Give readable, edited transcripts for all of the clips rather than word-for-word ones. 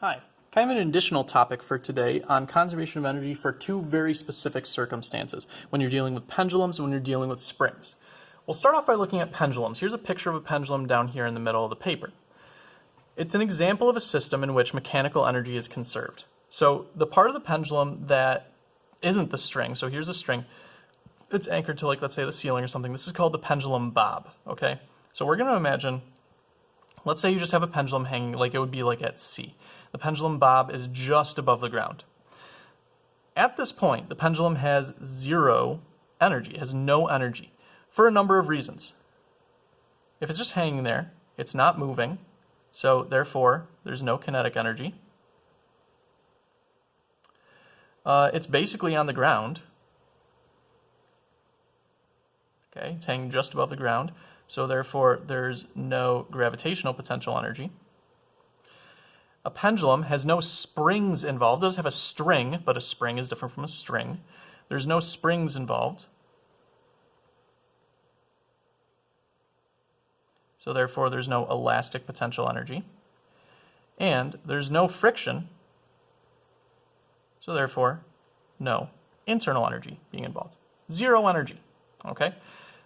Hi, kind of an additional topic for today on conservation of energy for two very specific circumstances when you're dealing with pendulums and when you're dealing with springs. We'll start off by looking at pendulums. Here's a picture of a pendulum down here in the middle of the paper. It's an example of a system in which mechanical energy is conserved. So the part of the pendulum that isn't the string, so here's a string, it's anchored to, like, let's say the ceiling or something. This is called the pendulum bob, okay? So we're going to imagine, let's say you just have a pendulum hanging like it would be like at sea. The pendulum bob is just above the ground. At this point, the pendulum has zero energy, it has no energy, for a number of reasons. If it's just hanging there, it's not moving, so therefore there's no kinetic energy. It's basically on the ground. Okay, it's hanging just above the ground, so therefore there's no gravitational potential energy. A pendulum has no springs involved. It does have a string, but a spring is different from a string. There's no springs involved. So therefore there's no elastic potential energy. And there's no friction. So therefore no internal energy being involved. Zero energy. Okay?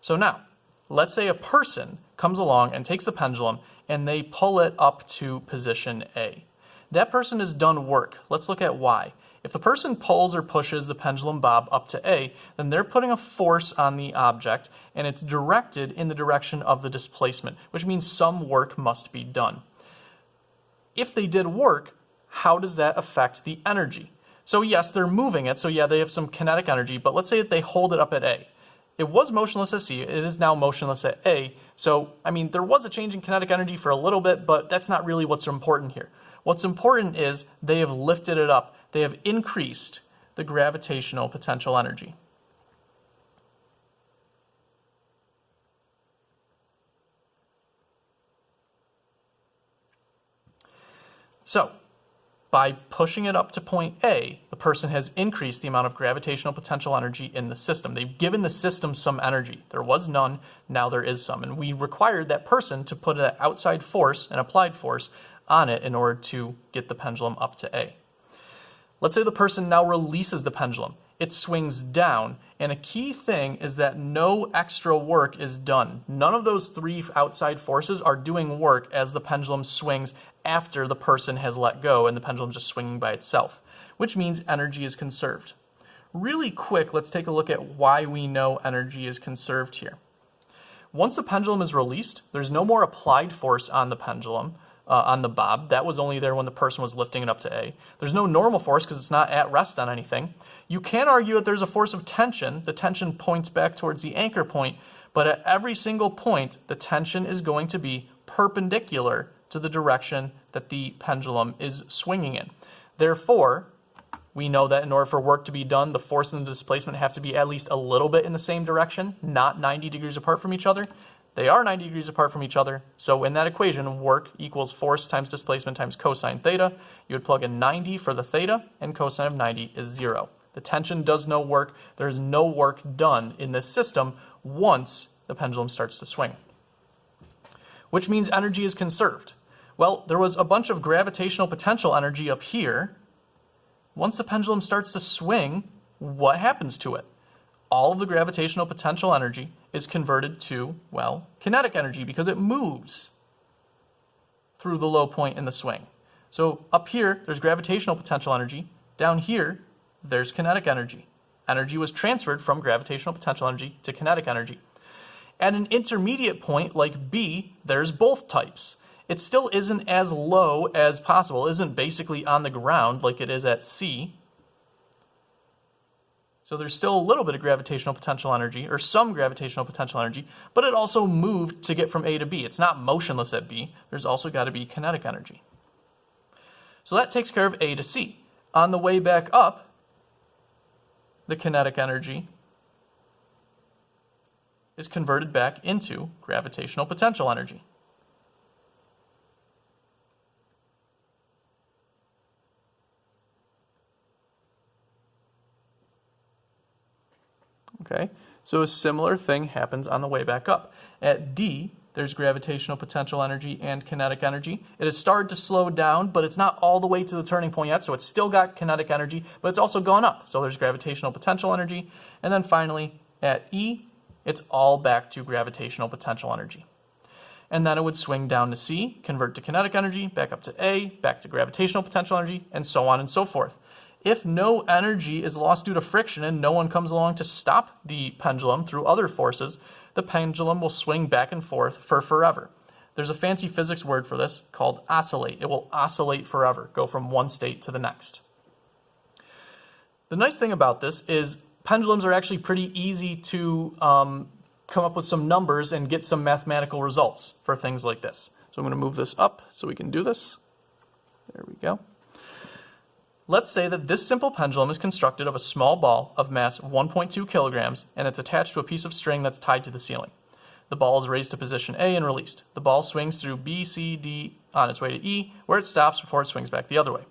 So now, let's say a person comes along and takes the pendulum and they pull it up to position A. That person has done work. Let's look at why. If the person pulls or pushes the pendulum bob up to A, then they're putting a force on the object and it's directed in the direction of the displacement, which means some work must be done. If they did work, how does that affect the energy? So yes, they're moving it, so yeah, they have some kinetic energy, but let's say that they hold it up at A. It was motionless at C, it is now motionless at A, so, I mean, there was a change in kinetic energy for a little bit, but that's not really what's important here. What's important is they have lifted it up. They have increased the gravitational potential energy. So, by pushing it up to point A, the person has increased the amount of gravitational potential energy in the system. They've given the system some energy. There was none, now there is some. And we required that person to put an outside force, an applied force, on it in order to get the pendulum up to A. Let's say the person now releases the pendulum. It swings down, and a key thing is that no extra work is done. None of those three outside forces are doing work as the pendulum swings after the person has let go and the pendulum's just swinging by itself, which means energy is conserved. Really quick, let's take a look at why we know energy is conserved here. Once the pendulum is released, there's no more applied force on the pendulum, on the bob. That was only there when the person was lifting it up to A. There's no normal force because it's not at rest on anything. You can argue that there's a force of tension. The tension points back towards the anchor point, but at every single point, the tension is going to be perpendicular to the direction that the pendulum is swinging in. Therefore, we know that in order for work to be done, the force and the displacement have to be at least a little bit in the same direction, not 90 degrees apart from each other. They are 90 degrees apart from each other, so in that equation, work equals force times displacement times cosine theta. You would plug in 90 for the theta, and cosine of 90 is 0. The tension does no work. There is no work done in this system once the pendulum starts to swing, which means energy is conserved. Well, there was a bunch of gravitational potential energy up here. Once the pendulum starts to swing, what happens to it? All of the gravitational potential energy is converted to, well, kinetic energy because it moves through the low point in the swing. So up here, there's gravitational potential energy. Down here, there's kinetic energy. Energy was transferred from gravitational potential energy to kinetic energy. At an intermediate point like B, there's both types. It still isn't as low as possible. It isn't basically on the ground like it is at C. So there's still a little bit of gravitational potential energy, or some gravitational potential energy, but it also moved to get from A to B. It's not motionless at B. There's also got to be kinetic energy. So that takes care of A to C. On the way back up, the kinetic energy is converted back into gravitational potential energy. Okay, so a similar thing happens on the way back up. At D, There's gravitational potential energy and kinetic energy. It has started to slow down, but it's not all the way to the turning point yet, so it's still got kinetic energy, but it's also gone up. So there's gravitational potential energy. And then finally, at E, it's all back to gravitational potential energy. And then it would swing down to C, convert to kinetic energy, back up to A, back to gravitational potential energy, and so on and so forth. If no energy is lost due to friction and no one comes along to stop the pendulum through other forces, the pendulum will swing back and forth for forever. There's a fancy physics word for this called oscillate. It will oscillate forever, go from one state to the next. The nice thing about this is pendulums are actually pretty easy to come up with some numbers and get some mathematical results for things like this. So I'm going to move this up so we can do this. There we go. Let's say that this simple pendulum is constructed of a small ball of mass 1.2 kilograms and it's attached to a piece of string that's tied to the ceiling. The ball is raised to position A and released. The ball swings through B, C, D on its way to E, where it stops before it swings back the other way.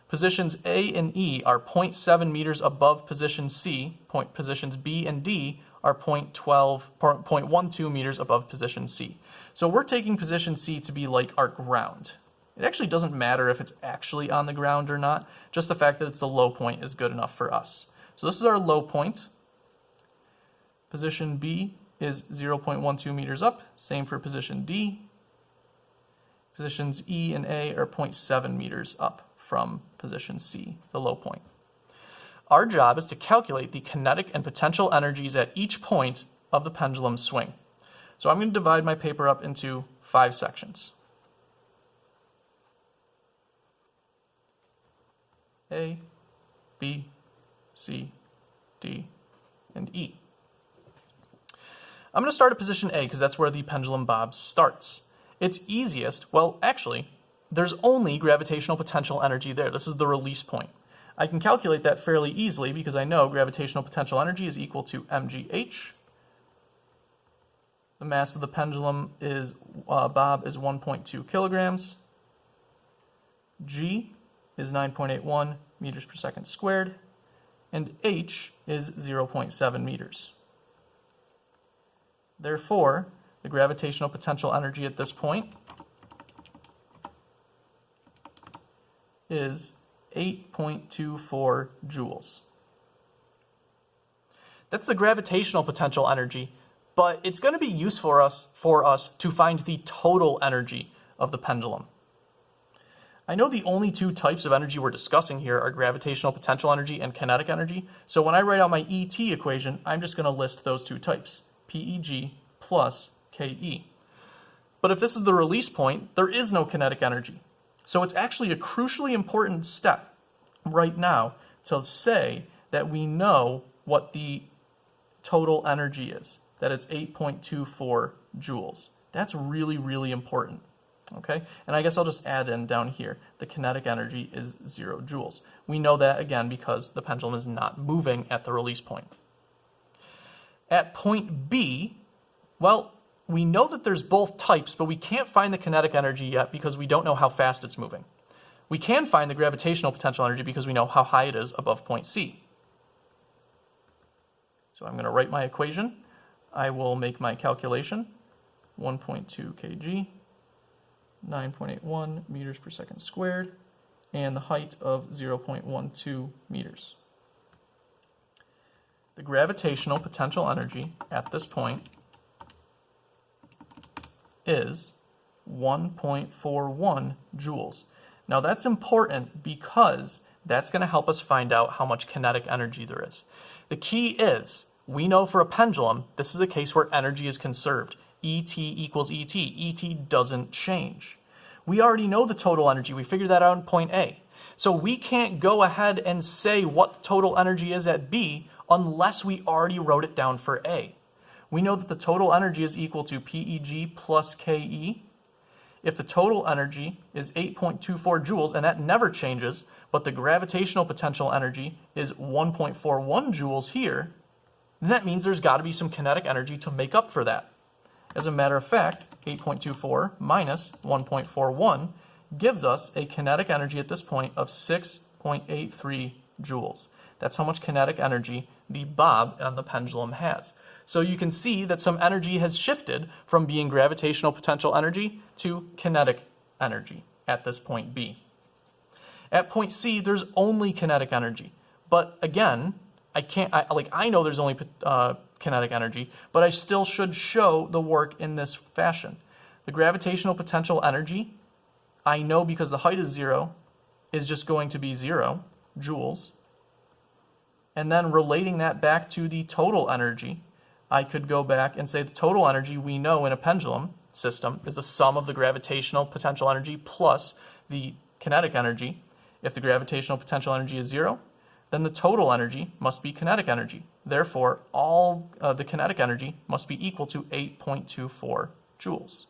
Positions A and E are 0.7 meters above position C. Positions B and D are 0.12 meters above position C. So we're taking position C to be like our ground. It actually doesn't matter if it's actually on the ground or not. Just the fact that it's the low point is good enough for us. So this is our low point. Position B is 0.12 meters up. Same for position D. Positions E and A are 0.7 meters up from position C, the low point. Our job is to calculate the kinetic and potential energies at each point of the pendulum swing. So I'm going to divide my paper up into 5 sections. A, B, C, D, and E. I'm going to start at position A because that's where the pendulum bob starts. It's easiest, well, actually, there's only gravitational potential energy there. This is the release point. I can calculate that fairly easily because I know gravitational potential energy is equal to mgh. The mass of the pendulum is, bob is 1.2 kilograms. G is 9.81 meters per second squared, and h is 0.7 meters. Therefore, the gravitational potential energy at this point is 8.24 joules. That's the gravitational potential energy, but it's going to be useful for us to find the total energy of the pendulum. I know the only 2 types of energy we're discussing here are gravitational potential energy and kinetic energy, so when I write out my ET equation, I'm just going to list those 2 types, PEG plus KE. But if this is the release point, there is no kinetic energy. So it's actually a crucially important step right now to say that we know what the total energy is, that it's 8.24 joules. That's really, really important. Okay, and I guess I'll just add in down here, the kinetic energy is 0 joules. We know that, again, because the pendulum is not moving at the release point. At point B, well, we know that there's both types, but we can't find the kinetic energy yet because we don't know how fast it's moving. We can find the gravitational potential energy because we know how high it is above point C. So I'm going to write my equation. I will make my calculation, 1.2 kg. 9.81 meters per second squared, and the height of 0.12 meters. The gravitational potential energy at this point is 1.41 joules. Now that's important because that's going to help us find out how much kinetic energy there is. The key is, we know for a pendulum, this is a case where energy is conserved. ET equals ET. ET doesn't change. We already know the total energy. We figured that out in point A. So we can't go ahead and say what the total energy is at B unless we already wrote it down for A. We know that the total energy is equal to PEG plus KE. If the total energy is 8.24 joules, and that never changes, but the gravitational potential energy is 1.41 joules here, then that means there's got to be some kinetic energy to make up for that. As a matter of fact, 8.24 minus 1.41 gives us a kinetic energy at this point of 6.83 joules. That's how much kinetic energy the bob on the pendulum has. So you can see that some energy has shifted from being gravitational potential energy to kinetic energy at this point B. At point C, there's only kinetic energy. But again, I know there's only kinetic energy, but I still should show the work in this fashion. The gravitational potential energy, I know because the height is 0, is just going to be 0 joules. And then relating that back to the total energy, I could go back and say the total energy we know in a pendulum system is the sum of the gravitational potential energy plus the kinetic energy. If the gravitational potential energy is 0, then the total energy must be kinetic energy. Therefore, all the kinetic energy must be equal to 8.24 joules.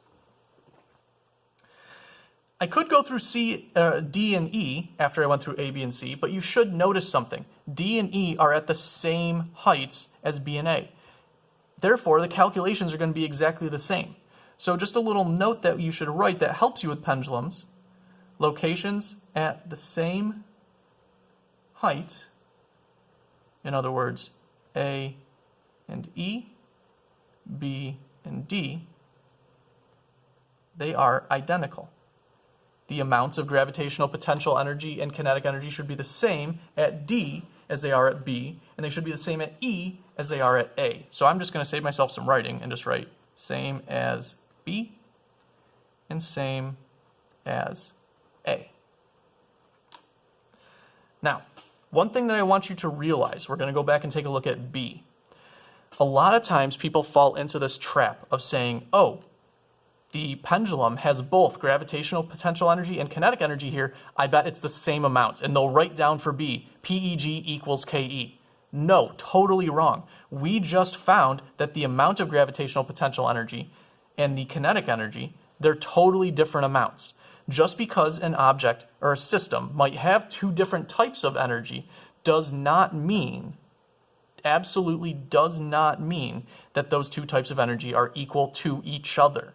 I could go through D and E after I went through A, B, and C, but you should notice something. D and E are at the same heights as B and A. Therefore, the calculations are going to be exactly the same. So just a little note that you should write that helps you with pendulums. Locations at the same height, in other words, A and E, B and D, they are identical. The amounts of gravitational potential energy and kinetic energy should be the same at D as they are at B, and they should be the same at E as they are at A. So I'm just going to save myself some writing and just write same as B and same as A. Now, one thing that I want you to realize, we're going to go back and take a look at B. A lot of times people fall into this trap of saying, oh, the pendulum has both gravitational potential energy and kinetic energy here. I bet it's the same amount. And they'll write down for B, PEG equals KE. No, totally wrong. We just found that the amount of gravitational potential energy and the kinetic energy, they're totally different amounts. Just because an object or a system might have two different types of energy does not mean, absolutely does not mean, that those two types of energy are equal to each other.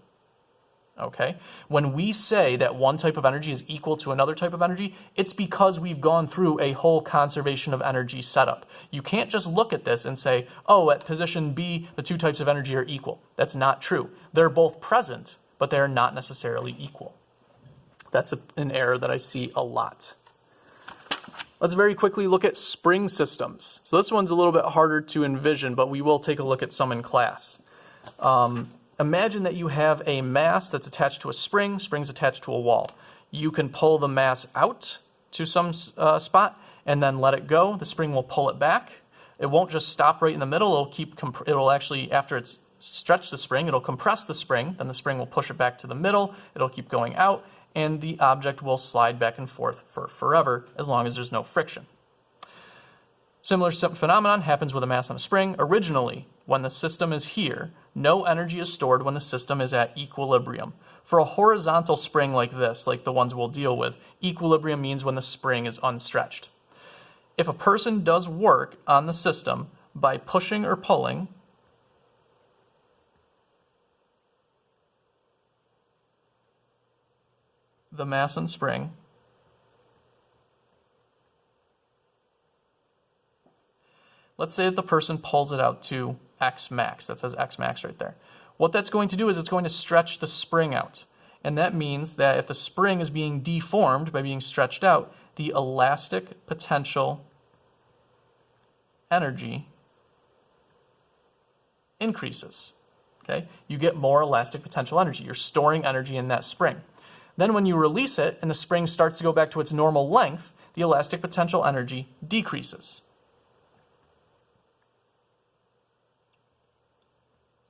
Okay? When we say that one type of energy is equal to another type of energy, it's because we've gone through a whole conservation of energy setup. You can't just look at this and say, oh, at position B, the two types of energy are equal. That's not true. They're both present, but they're not necessarily equal. That's an error that I see a lot. Let's very quickly look at spring systems. So this one's a little bit harder to envision, but we will take a look at some in class. Imagine that you have a mass that's attached to a spring, spring's attached to a wall. You can pull the mass out to some spot and then let it go. The spring will pull it back. It won't just stop right in the middle. It'll actually, after it's stretched the spring, it'll compress the spring. Then the spring will push it back to the middle. It'll keep going out, and the object will slide back and forth for forever as long as there's no friction. Similar phenomenon happens with a mass on a spring. Originally, when the system is here, no energy is stored when the system is at equilibrium. For a horizontal spring like this, like the ones we'll deal with, equilibrium means when the spring is unstretched. If a person does work on the system by pushing or pulling, the mass and spring, let's say that the person pulls it out to X max. That says X max right there. What that's going to do is it's going to stretch the spring out. And that means that if the spring is being deformed by being stretched out, the elastic potential energy increases. Okay? You get more elastic potential energy. You're storing energy in that spring. Then when you release it and the spring starts to go back to its normal length, the elastic potential energy decreases.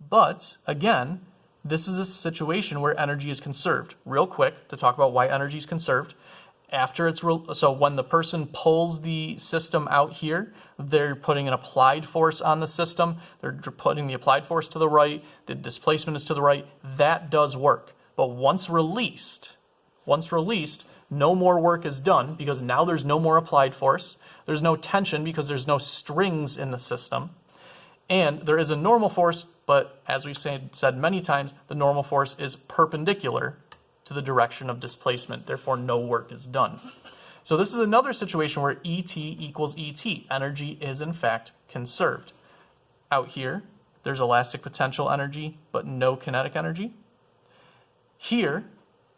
But, again, this is a situation where energy is conserved. Real quick, to talk about why energy is conserved. So when the person pulls the system out here, they're putting an applied force on the system. They're putting the applied force to the right. The displacement is to the right. That does work. But once released, no more work is done because now there's no more applied force. There's no tension because there's no strings in the system. And there is a normal force, but as we've said many times, the normal force is perpendicular to the direction of displacement. Therefore, no work is done. So this is another situation where ET equals ET. Energy is, in fact, conserved. Out here, there's elastic potential energy, but no kinetic energy. Here,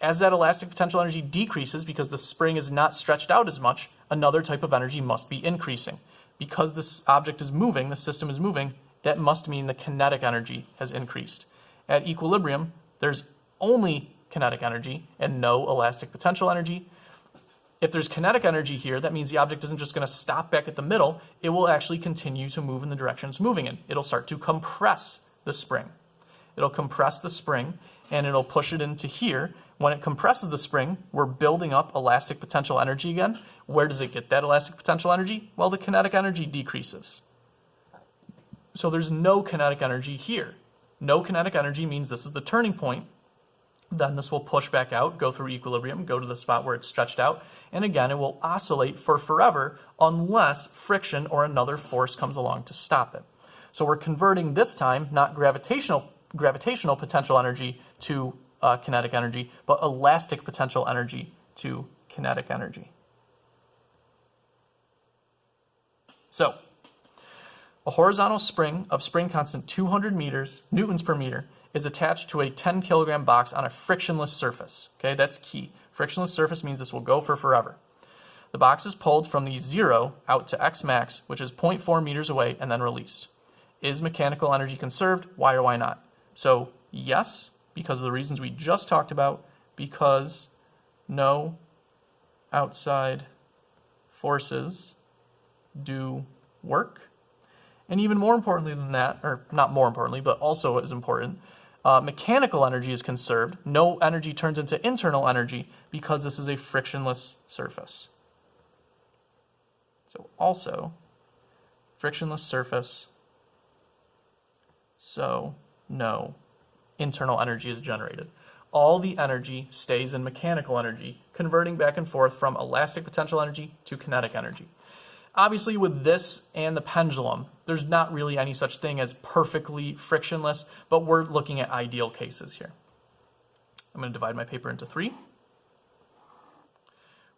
as that elastic potential energy decreases because the spring is not stretched out as much, another type of energy must be increasing. Because this object is moving, the system is moving, that must mean the kinetic energy has increased. At equilibrium, there's only kinetic energy and no elastic potential energy. If there's kinetic energy here, that means the object isn't just going to stop back at the middle, it will actually continue to move in the direction it's moving in. It'll start to compress the spring. It'll compress the spring and it'll push it into here. When it compresses the spring, we're building up elastic potential energy again. Where does it get that elastic potential energy? Well, the kinetic energy decreases. So there's no kinetic energy here. No kinetic energy means this is the turning point. Then this will push back out, go through equilibrium, go to the spot where it's stretched out, and again, it will oscillate for forever unless friction or another force comes along to stop it. So we're converting this time not gravitational potential energy to kinetic energy, but elastic potential energy to kinetic energy. So, a horizontal spring of spring constant 200 newtons per meter is attached to a 10 kilogram box on a frictionless surface. Okay, that's key. Frictionless surface means this will go for forever. The box is pulled from the 0 out to x max, which is 0.4 meters away, and then released. Is mechanical energy conserved? Why or why not? So, yes, because of the reasons we just talked about, because no outside forces do work. And even more importantly than that, or not more importantly, but also as important, mechanical energy is conserved. No energy turns into internal energy because this is a frictionless surface. So also, frictionless surface, so no internal energy is generated. All the energy stays in mechanical energy, converting back and forth from elastic potential energy to kinetic energy. Obviously, with this and the pendulum, there's not really any such thing as perfectly frictionless, but we're looking at ideal cases here. I'm going to divide my paper into 3.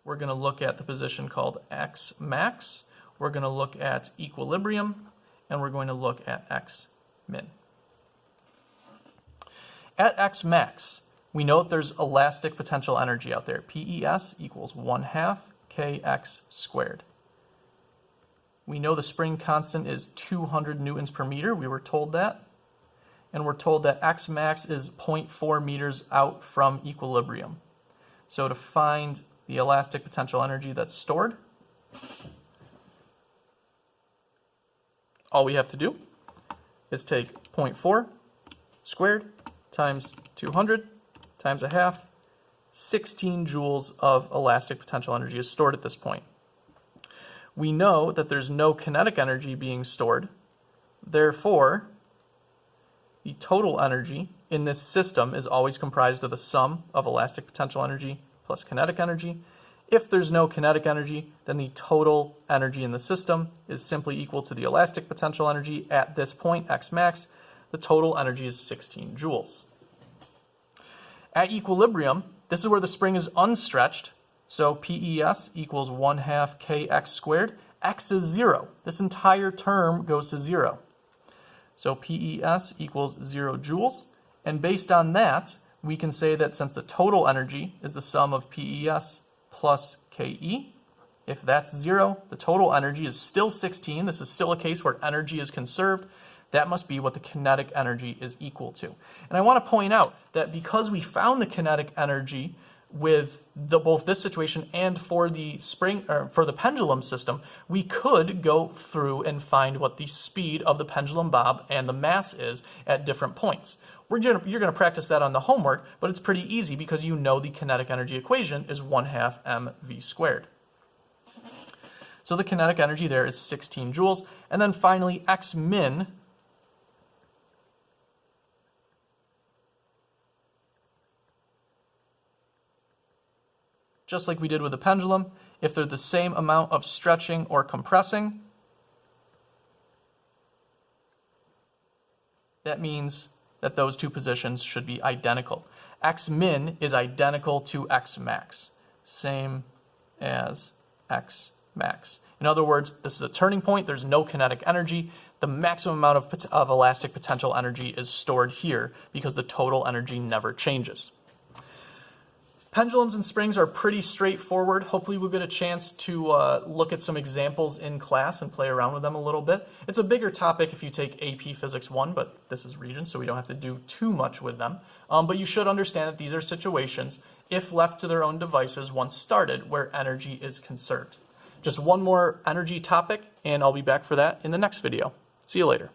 We're going to look at the position called x max. We're going to look at equilibrium, and we're going to look at x min. At x max, we know that there's elastic potential energy out there. PES equals 1/2 kx squared. We know the spring constant is 200 newtons per meter. We were told that. And we're told that x max is 0.4 meters out from equilibrium. So to find the elastic potential energy that's stored, all we have to do is take 0.4 squared times 200 times 1/2. 16 joules of elastic potential energy is stored at this point. We know that there's no kinetic energy being stored. Therefore, the total energy in this system is always comprised of the sum of elastic potential energy plus kinetic energy. If there's no kinetic energy, then the total energy in the system is simply equal to the elastic potential energy at this point, x max. The total energy is 16 joules. At equilibrium, this is where the spring is unstretched. So PES equals 1/2 kx squared. X is 0. This entire term goes to 0. So PES equals 0 joules. And based on that, we can say that since the total energy is the sum of PES plus KE, if that's 0, the total energy is still 16. This is still a case where energy is conserved. That must be what the kinetic energy is equal to. And I want to point out that because we found the kinetic energy with both this situation and for the for the pendulum system, we could go through and find what the speed of the pendulum bob and the mass is at different points. You're going to practice that on the homework, but it's pretty easy because you know the kinetic energy equation is 1/2 mv squared. So the kinetic energy there is 16 joules. And then finally, x min just like we did with the pendulum, if they're the same amount of stretching or compressing, that means that those two positions should be identical. X min is identical to X max, same as X max. In other words, this is a turning point. There's no kinetic energy. The maximum amount of elastic potential energy is stored here because the total energy never changes. Pendulums and springs are pretty straightforward. Hopefully we'll get a chance to look at some examples in class and play around with them a little bit. It's a bigger topic if you take AP Physics 1, but this is Regents, so we don't have to do too much with them. But you should understand that these are situations, if left to their own devices once started, where energy is conserved. Just one more energy topic, and I'll be back for that in the next video. See you later.